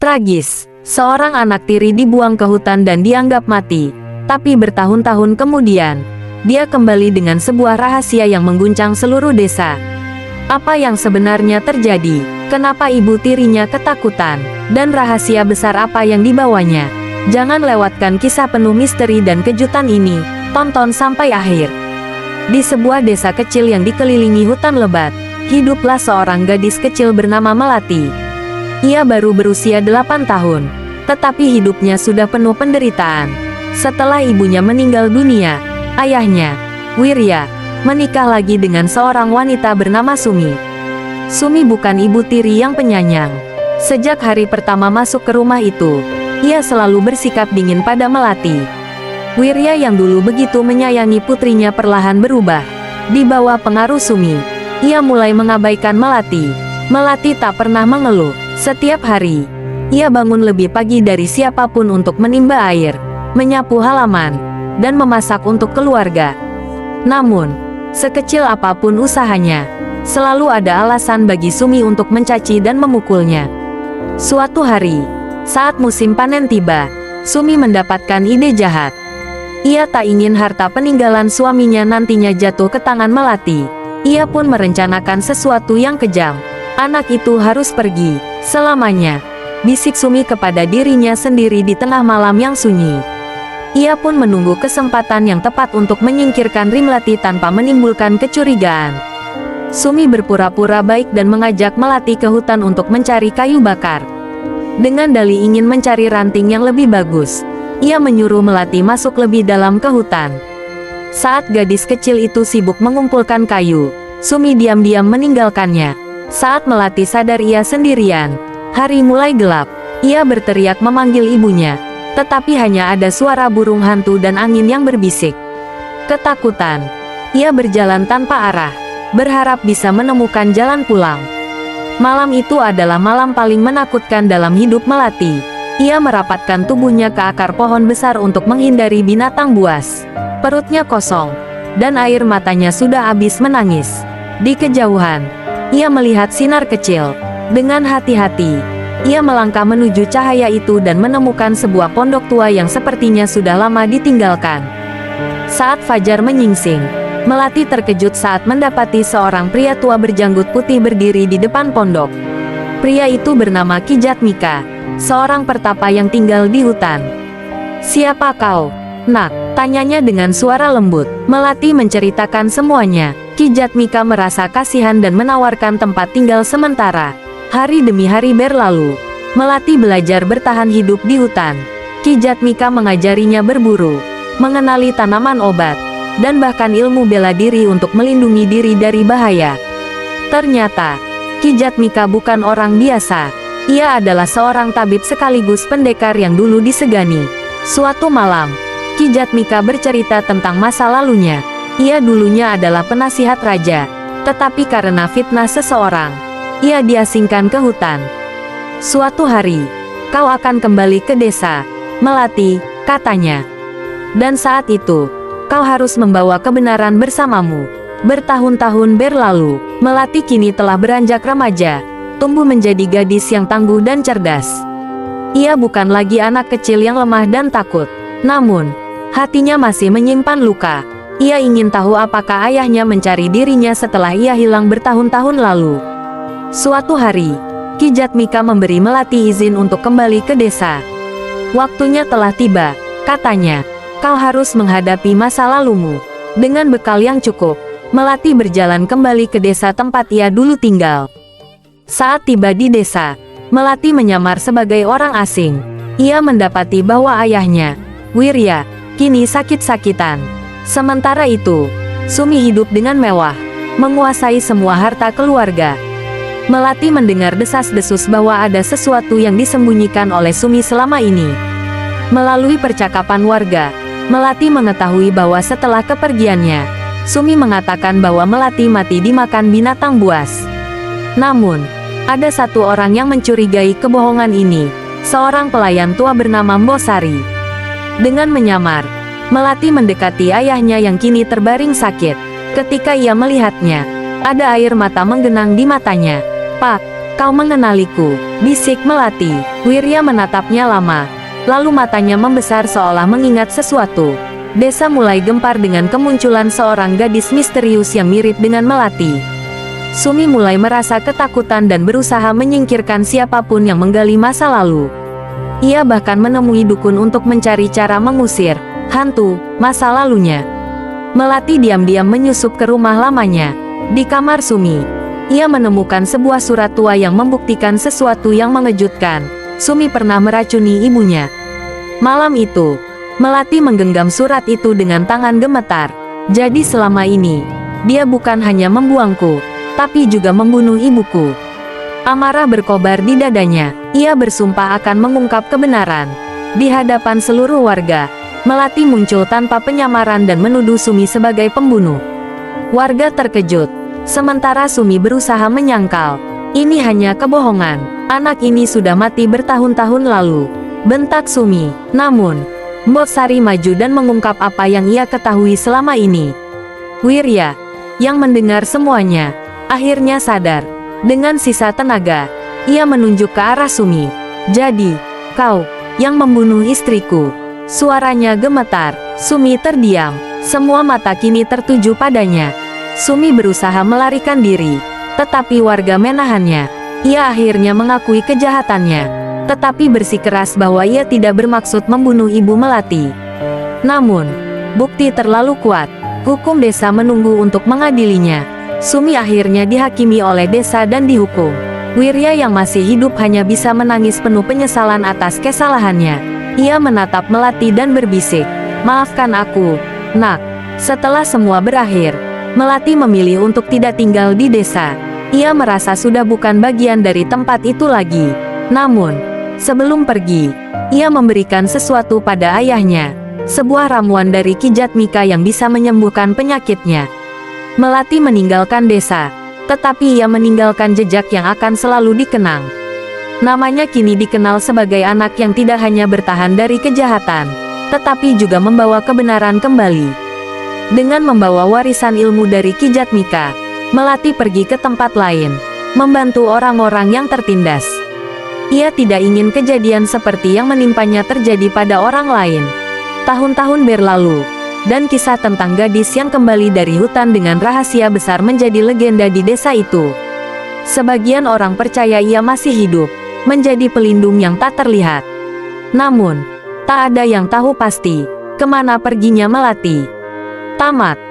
Tragis, seorang anak tiri dibuang ke hutan dan dianggap mati. Tapi bertahun-tahun kemudian, dia kembali dengan sebuah rahasia yang mengguncang seluruh desa. Apa yang sebenarnya terjadi? Kenapa ibu tirinya ketakutan? Dan rahasia besar apa yang dibawanya? Jangan lewatkan kisah penuh misteri dan kejutan ini. Tonton sampai akhir. Di sebuah desa kecil yang dikelilingi hutan lebat, hiduplah seorang gadis kecil bernama Melati. Ia baru berusia 8 tahun, tetapi hidupnya sudah penuh penderitaan. Setelah ibunya meninggal dunia, ayahnya, Wirya, menikah lagi dengan seorang wanita bernama Sumi. Sumi bukan ibu tiri yang penyayang. Sejak hari pertama masuk ke rumah itu, ia selalu bersikap dingin pada Melati. Wirya yang dulu begitu menyayangi putrinya perlahan berubah. Di bawah pengaruh Sumi, ia mulai mengabaikan Melati. Melati tak pernah mengeluh. Setiap hari, ia bangun lebih pagi dari siapapun untuk menimba air, menyapu halaman, dan memasak untuk keluarga. Namun, sekecil apapun usahanya, selalu ada alasan bagi Sumi untuk mencaci dan memukulnya. Suatu hari, saat musim panen tiba, Sumi mendapatkan ide jahat. Ia tak ingin harta peninggalan suaminya nantinya jatuh ke tangan Melati. Ia pun merencanakan sesuatu yang kejam. Anak itu harus pergi selamanya, bisik Sumi kepada dirinya sendiri di tengah malam yang sunyi. Ia pun menunggu kesempatan yang tepat untuk menyingkirkan Melati tanpa menimbulkan kecurigaan. Sumi berpura-pura baik dan mengajak Melati ke hutan untuk mencari kayu bakar. Dengan dalih ingin mencari ranting yang lebih bagus, ia menyuruh Melati masuk lebih dalam ke hutan. Saat gadis kecil itu sibuk mengumpulkan kayu, Sumi diam-diam meninggalkannya. Saat Melati sadar ia sendirian, hari mulai gelap. Ia berteriak memanggil ibunya, tetapi hanya ada suara burung hantu dan angin yang berbisik. Ketakutan, ia berjalan tanpa arah, berharap bisa menemukan jalan pulang. Malam itu adalah malam paling menakutkan dalam hidup Melati. Ia merapatkan tubuhnya ke akar pohon besar untuk menghindari binatang buas. Perutnya kosong, dan air matanya sudah habis menangis. Di kejauhan, ia melihat sinar kecil. Dengan hati-hati, ia melangkah menuju cahaya itu dan menemukan sebuah pondok tua yang sepertinya sudah lama ditinggalkan. Saat fajar menyingsing, Melati terkejut saat mendapati seorang pria tua berjanggut putih berdiri di depan pondok. Pria itu bernama Ki Jatmika, seorang pertapa yang tinggal di hutan. "Siapa kau, Nak?" tanyanya dengan suara lembut. Melati menceritakan semuanya. Ki Jatmika merasa kasihan dan menawarkan tempat tinggal sementara. Hari demi hari berlalu, Melati belajar bertahan hidup di hutan. Ki Jatmika mengajarinya berburu, mengenali tanaman obat, dan bahkan ilmu bela diri untuk melindungi diri dari bahaya. Ternyata, Ki Jatmika bukan orang biasa. Ia adalah seorang tabib sekaligus pendekar yang dulu disegani. Suatu malam, Ki Jatmika bercerita tentang masa lalunya. Ia dulunya adalah penasihat raja, tetapi karena fitnah seseorang, ia diasingkan ke hutan. "Suatu hari, kau akan kembali ke desa, Melati," katanya. "Dan saat itu, kau harus membawa kebenaran bersamamu." Bertahun-tahun berlalu, Melati kini telah beranjak remaja, tumbuh menjadi gadis yang tangguh dan cerdas. Ia bukan lagi anak kecil yang lemah dan takut, namun, hatinya masih menyimpan luka. Ia ingin tahu apakah ayahnya mencari dirinya setelah ia hilang bertahun-tahun lalu. Suatu hari, Ki Jatmika memberi Melati izin untuk kembali ke desa. "Waktunya telah tiba," katanya. "Kau harus menghadapi masa lalumu." Dengan bekal yang cukup, Melati berjalan kembali ke desa tempat ia dulu tinggal. Saat tiba di desa, Melati menyamar sebagai orang asing. Ia mendapati bahwa ayahnya, Wirya, kini sakit-sakitan. Sementara itu, Sumi hidup dengan mewah, menguasai semua harta keluarga. Melati mendengar desas-desus bahwa ada sesuatu yang disembunyikan oleh Sumi selama ini. Melalui percakapan warga, Melati mengetahui bahwa setelah kepergiannya, Sumi mengatakan bahwa Melati mati dimakan binatang buas. Namun, ada satu orang yang mencurigai kebohongan ini, seorang pelayan tua bernama Mbosari. Dengan menyamar, Melati mendekati ayahnya yang kini terbaring sakit. Ketika ia melihatnya, ada air mata menggenang di matanya. "Pak, Kau mengenaliku, bisik Melati. Wirya menatapnya lama, lalu matanya membesar seolah mengingat sesuatu. Desa mulai gempar dengan kemunculan seorang gadis misterius yang mirip dengan Melati. Sumi mulai merasa ketakutan dan berusaha menyingkirkan siapapun yang menggali masa lalu. Ia bahkan menemui dukun untuk mencari cara mengusir hantu masa lalunya. Melati diam-diam menyusup ke rumah lamanya. Di kamar Sumi, ia menemukan sebuah surat tua yang membuktikan sesuatu yang mengejutkan. Sumi pernah meracuni ibunya. Malam itu, Melati menggenggam surat itu dengan tangan gemetar. Jadi selama ini, dia bukan hanya membuangku, tapi juga membunuh ibuku. Amarah berkobar di dadanya. Ia bersumpah akan mengungkap kebenaran. Di hadapan seluruh warga, Melati muncul tanpa penyamaran dan menuduh Sumi sebagai pembunuh. Warga terkejut, sementara Sumi berusaha menyangkal. Ini hanya kebohongan. Anak ini sudah mati bertahun-tahun lalu, bentak Sumi. Namun, Mbok Sari maju dan mengungkap apa yang ia ketahui selama ini. Wirya, yang mendengar semuanya, akhirnya sadar. Dengan sisa tenaga, ia menunjuk ke arah Sumi. Jadi, kau yang membunuh istriku. Suaranya gemetar. Sumi terdiam. Semua mata kini tertuju padanya. Sumi berusaha melarikan diri, tetapi warga menahannya. Ia akhirnya mengakui kejahatannya, tetapi bersikeras bahwa ia tidak bermaksud membunuh ibu Melati. Namun, bukti terlalu kuat. Hukum desa menunggu untuk mengadilinya. Sumi akhirnya dihakimi oleh desa dan dihukum. Wirya yang masih hidup hanya bisa menangis penuh penyesalan atas kesalahannya. Ia menatap Melati dan berbisik, "Maafkan aku, Nak." Setelah semua berakhir, Melati memilih untuk tidak tinggal di desa. Ia merasa sudah bukan bagian dari tempat itu lagi. Namun, sebelum pergi, ia memberikan sesuatu pada ayahnya. Sebuah ramuan dari Ki Jatmika yang bisa menyembuhkan penyakitnya. Melati meninggalkan desa, tetapi ia meninggalkan jejak yang akan selalu dikenang. Namanya kini dikenal sebagai anak yang tidak hanya bertahan dari kejahatan, tetapi juga membawa kebenaran kembali. Dengan membawa warisan ilmu dari Ki Jatmika, Melati pergi ke tempat lain, membantu orang-orang yang tertindas. Ia tidak ingin kejadian seperti yang menimpanya terjadi pada orang lain. Tahun-tahun berlalu, dan kisah tentang gadis yang kembali dari hutan dengan rahasia besar menjadi legenda di desa itu. Sebagian orang percaya ia masih hidup, menjadi pelindung yang tak terlihat. Namun, tak ada yang tahu pasti kemana perginya Melati. Tamat.